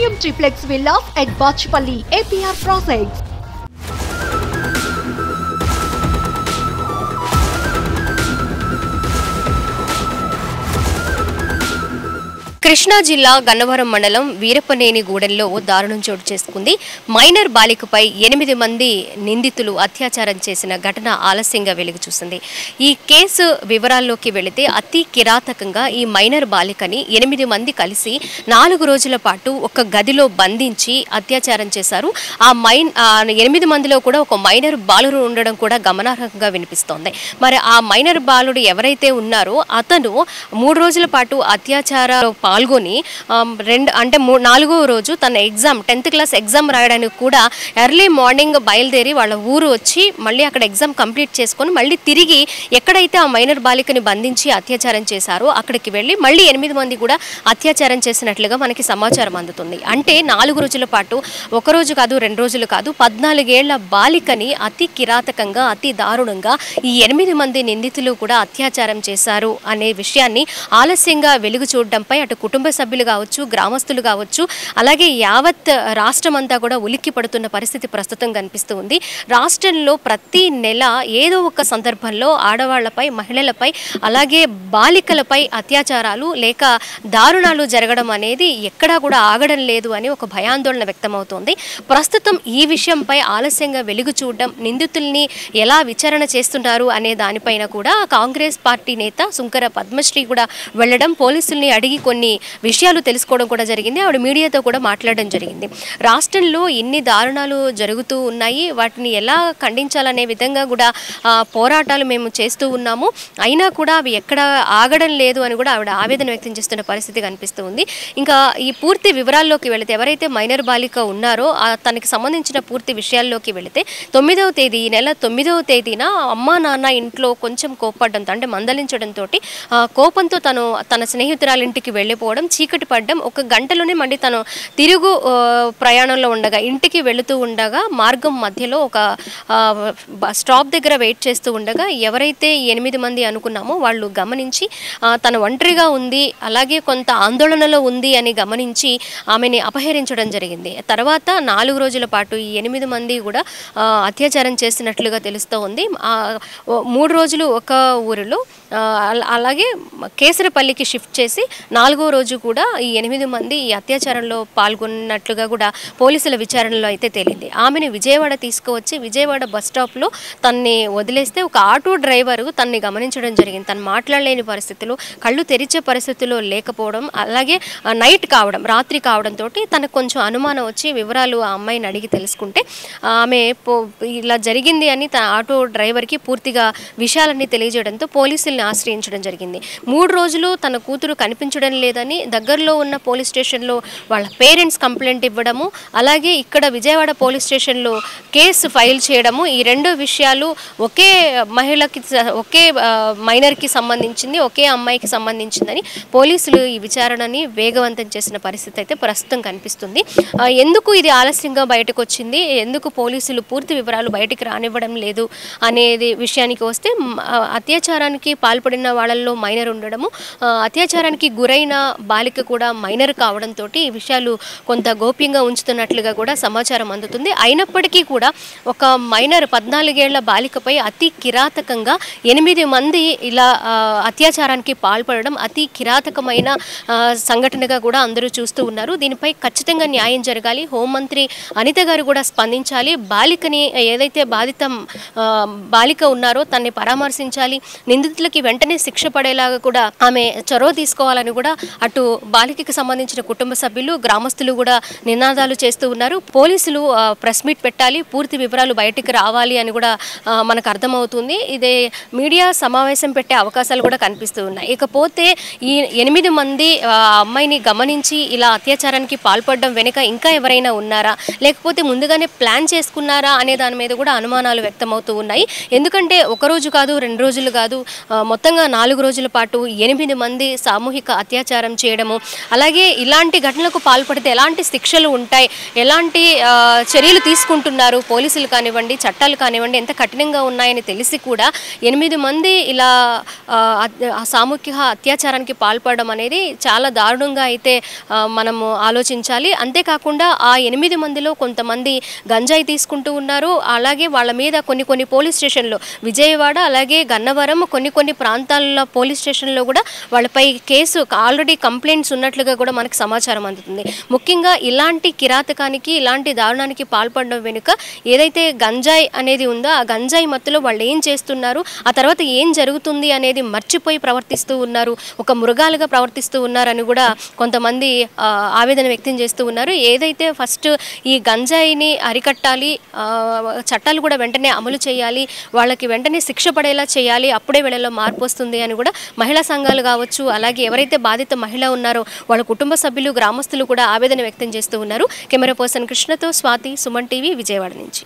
Premium triplex villas at Bachpalli, APR Projects. Krishna జిల్లా గన్నవరం మండలం వీరప్పనేనిగూడెంలో దారుణం చోటు చేసుకుంది. మైనర్ బాలికపై 8 మంది నిందితులు అత్యాచారం చేసిన ఘటన ఆలస్యంగా వెలుగు చూసింది. ఈ కేసు వివరాల్లోకి వెళితే అతి కిరాతకంగా ఈ మైనర్ బాలికని 8 మంది కలిసి 4 రోజుల పాటు ఒక గదిలో బంధించి అత్యాచారం చేశారు. ఆ 8 మందిలో కూడా ఒక మైనర్ బాలుడు ఉండడం కూడా గమనార్హంగా వినిపిస్తోంది. మరి ఆ మైనర్ బాలుడు ఎవరైతే ఉన్నారో అతను 3 రోజుల పాటు అత్యాచారంలో పాల్గొని 4వ రోజు తన ఎగ్జామ్ 10th క్లాస్ ఎగ్జామ్ రాయడానికి కూడా ఎర్లీ మార్నింగ్ బయలుదేరి వాళ్ళ ఊరు వచ్చి మళ్ళీ అక్కడ ఎగ్జామ్ కంప్లీట్ చేసుకొని మళ్ళీ తిరిగి ఎక్కడైతే ఆ మైనర్ బాలికని బంధించి అత్యాచారం చేశారో అక్కడికి వెళ్ళి మళ్ళీ 8 మంది కూడా అత్యాచారం చేసినట్లుగా మనకి సమాచారం అందుతుంది. అంటే 4 రోజుల పాటు ఒక రోజు కాదు 2 రోజులు కాదు 14 ఏళ్ల బాలికని అతి కిరాతకంగా అతి దారుణంగా ఈ 8 మంది నిందితులు కూడా అత్యాచారం చేశారు అనే విషయాన్ని ఆలస్యంగా వెలుగు చూడడంపై అటు కుటుంబ సభ్యులు కావచ్చు, గ్రామస్తులు కావచ్చు, అలాగే యావత్ రాష్ట్రం అంతా కూడా ఉలిక్కి పడుతున్న పరిస్థితి ప్రస్తుతం కనిపిస్తూ ఉంది. రాష్ట్రంలో ప్రతి నెల ఏదో ఒక సందర్భంలో ఆడవాళ్లపై, మహిళలపై, అలాగే బాలికలపై అత్యాచారాలు లేక దారుణాలు జరగడం అనేది ఎక్కడా కూడా ఆగడం లేదు అని ఒక భయాందోళన వ్యక్తమవుతోంది. ప్రస్తుతం ఈ విషయంపై ఆలస్యంగా వెలుగు చూడడం, నిందితుల్ని ఎలా విచారణ చేస్తున్నారు అనే దానిపైన కూడా కాంగ్రెస్ పార్టీ నేత సుంకర పద్మశ్రీ కూడా వెళ్లడం, పోలీసుల్ని అడిగి కొన్ని విషయాలు తెలుసుకోవడం కూడా జరిగింది. ఆవిడ మీడియాతో కూడా మాట్లాడడం జరిగింది. రాష్ట్రంలో ఇన్ని దారుణాలు జరుగుతూ ఉన్నాయి, వాటిని ఎలా ఖండించాలనే విధంగా కూడా పోరాటాలు మేము చేస్తూ ఉన్నాము. అయినా కూడా అవి ఎక్కడ ఆగడం లేదు అని కూడా ఆవిడ ఆవేదన వ్యక్తం చేస్తున్న పరిస్థితి కనిపిస్తూ ఉంది. ఇంకా ఈ పూర్తి వివరాల్లోకి వెళితే ఎవరైతే మైనర్ బాలిక ఉన్నారో తనకి సంబంధించిన పూర్తి విషయాల్లోకి వెళితే 9వ తేదీ ఈ నెల 9వ తేదీన అమ్మా నాన్న ఇంట్లో కొంచెం కోప్పడంతో అంటే మందలించడంతో కోపంతో తన స్నేహితురాలింటికి వెళ్ళిపోవడం, చీకటి పడ్డం, ఒక గంటలోనే మళ్ళీ తను తిరుగు ప్రయాణంలో ఉండగా ఇంటికి వెళుతూ ఉండగా మార్గం మధ్యలో ఒక స్టాప్ దగ్గర వెయిట్ చేస్తూ ఉండగా ఎవరైతే 8 మంది అనుకున్నామో వాళ్ళు గమనించి తను ఒంటరిగా ఉంది, అలాగే కొంత ఆందోళనలో ఉంది అని గమనించి ఆమెని అపహరించడం జరిగింది. తర్వాత 4 రోజుల పాటు ఈ 8 మంది కూడా అత్యాచారం చేసినట్లుగా తెలుస్తూ ఉంది. 3 రోజులు ఒక ఊరిలో, అలాగే కేసరపల్లికి షిఫ్ట్ చేసి 4వ రోజు కూడా ఈ 8 మంది ఈ అత్యాచారంలో పాల్గొన్నట్లుగా కూడా పోలీసుల విచారణలో అయితే తేలింది. ఆమెను విజయవాడ తీసుకువచ్చి విజయవాడ బస్ స్టాప్లో తన్ని వదిలేస్తే ఒక ఆటో డ్రైవరు తన్ని గమనించడం జరిగింది. తను మాట్లాడలేని పరిస్థితులు, కళ్ళు తెరిచే పరిస్థితుల్లో లేకపోవడం, అలాగే నైట్ కావడం, రాత్రి కావడంతో తనకు కొంచెం అనుమానం వచ్చి వివరాలు ఆ అమ్మాయిని అడిగి తెలుసుకుంటే ఆమె ఇలా జరిగింది అని తన ఆటో డ్రైవర్కి పూర్తిగా విషయాలన్నీ తెలియజేయడంతో పోలీసుల్ని ఆశ్రయించడం జరిగింది. 3 రోజులు తన కూతురు కనిపించడం లేదని దగ్గరలో ఉన్న పోలీస్ స్టేషన్లో వాళ్ళ పేరెంట్స్ కంప్లైంట్ ఇవ్వడము, అలాగే ఇక్కడ విజయవాడ పోలీస్ స్టేషన్లో కేసు ఫైల్ చేయడము, ఈ 2 విషయాలు ఒకే మహిళకి, ఒకే మైనర్కి సంబంధించింది, ఒకే అమ్మాయికి సంబంధించిందని పోలీసులు ఈ విచారణని వేగవంతం చేసిన పరిస్థితి అయితే ప్రస్తుతం కనిపిస్తుంది. ఎందుకు ఇది ఆలస్యంగా బయటకు వచ్చింది, ఎందుకు పోలీసులు పూర్తి వివరాలు బయటికి రానివ్వడం లేదు అనేది విషయానికి వస్తే అత్యాచారానికి పాల్పడిన వాళ్ళల్లో మైనర్ ఉండడము, అత్యాచారానికి గురైన బాలిక కూడా మైనర్ కావడంతో ఈ విషయాలు కొంత గోప్యంగా ఉంచుతున్నట్లుగా కూడా సమాచారం అందుతుంది. అయినప్పటికీ కూడా ఒక మైనర్ 14 ఏళ్ల బాలికపై అతి కిరాతకంగా 8 మంది ఇలా అత్యాచారానికి పాల్పడడం అతి కిరాతకమైన సంఘటనగా కూడా అందరూ చూస్తూ ఉన్నారు. దీనిపై ఖచ్చితంగా న్యాయం జరగాలి. హోంమంత్రి అనిత గారు కూడా స్పందించాలి. బాలికని ఏదైతే బాలిక ఉన్నారో తనని పరామర్శించాలి. నిందితులకి వెంటనే శిక్ష పడేలాగా కూడా ఆమె చొరవ తీసుకోవాలని కూడా అటు బాలికకి సంబంధించిన కుటుంబ సభ్యులు, గ్రామస్తులు కూడా నినాదాలు చేస్తూ ఉన్నారు. పోలీసులు ప్రెస్ మీట్ పెట్టాలి, పూర్తి వివరాలు బయటికి రావాలి అని కూడా మనకు అర్థమవుతుంది. ఇదే మీడియా సమావేశం పెట్టే అవకాశాలు కూడా కనిపిస్తూ ఉన్నాయి. ఇకపోతే ఈ 8 మంది అమ్మాయిని గమనించి ఇలా అత్యాచారానికి పాల్పడడం వెనుక ఇంకా ఎవరైనా ఉన్నారా, లేకపోతే ముందుగానే ప్లాన్ చేసుకున్నారా అనే దాని మీద కూడా అనుమానాలు వ్యక్తమవుతూ ఉన్నాయి. ఎందుకంటే ఒక రోజు కాదు, 2 రోజులు కాదు, మొత్తంగా 4 రోజుల పాటు 8 మంది సామూహిక అత్యాచారం చేయడము, అలాగే ఇలాంటి ఘటనలకు పాల్పడితే ఎలాంటి శిక్షలు ఉంటాయి, ఎలాంటి చర్యలు తీసుకుంటున్నారు పోలీసులు కానివ్వండి, చట్టాలు కానివ్వండి ఎంత కఠినంగా ఉన్నాయని తెలిసి కూడా 8 మంది ఇలా సామూహిక అత్యాచారానికి పాల్పడడం అనేది చాలా దారుణంగా అయితే మనము ఆలోచించాలి. అంతేకాకుండా ఆ 8 మందిలో కొంతమంది గంజాయి తీసుకుంటూ ఉన్నారు. అలాగే వాళ్ళ మీద కొన్ని పోలీస్ స్టేషన్లో విజయవాడ అలాగే గన్నవరం కొన్ని ప్రాంతాల్లో పోలీస్ స్టేషన్లో కూడా వాళ్ళపై కేసు ఆల్రెడీ కంప్లైంట్స్ ఉన్నట్లుగా కూడా మనకు సమాచారం అందుతుంది. ముఖ్యంగా ఇలాంటి కిరాతకానికి ఇలాంటి దారుణానికి పాల్పడడం వెనుక ఏదైతే గంజాయి అనేది ఉందో ఆ గంజాయి మత్తులో వాళ్ళు ఏం చేస్తున్నారు, ఆ తర్వాత ఏం జరుగుతుంది అనేది మర్చిపోయి ప్రవర్తిస్తూ ఉన్నారు, ఒక మృగాలుగా ప్రవర్తిస్తూ ఉన్నారని కూడా కొంతమంది ఆవేదన వ్యక్తం చేస్తూ ఉన్నారు. ఏదైతే ఫస్ట్ ఈ గంజాయిని అరికట్టాలి, చట్టాలు కూడా వెంటనే అమలు చేయాలి, వాళ్ళకి వెంటనే శిక్ష పడేలా చేయాలి, అప్పుడే వీళ్ళలో మార్పు వస్తుంది అని కూడా మహిళా సంఘాలు కావచ్చు, అలాగే ఎవరైతే బాధిత మహిళ ఉన్నారో వాళ్ళ కుటుంబ సభ్యులు గ్రామస్తులు కూడా ఆవేదన వ్యక్తం చేస్తూ ఉన్నారు. కెమెరా పర్సన్ కృష్ణతో స్వాతి, సుమన్ టీవీ, విజయవాడ నుంచి.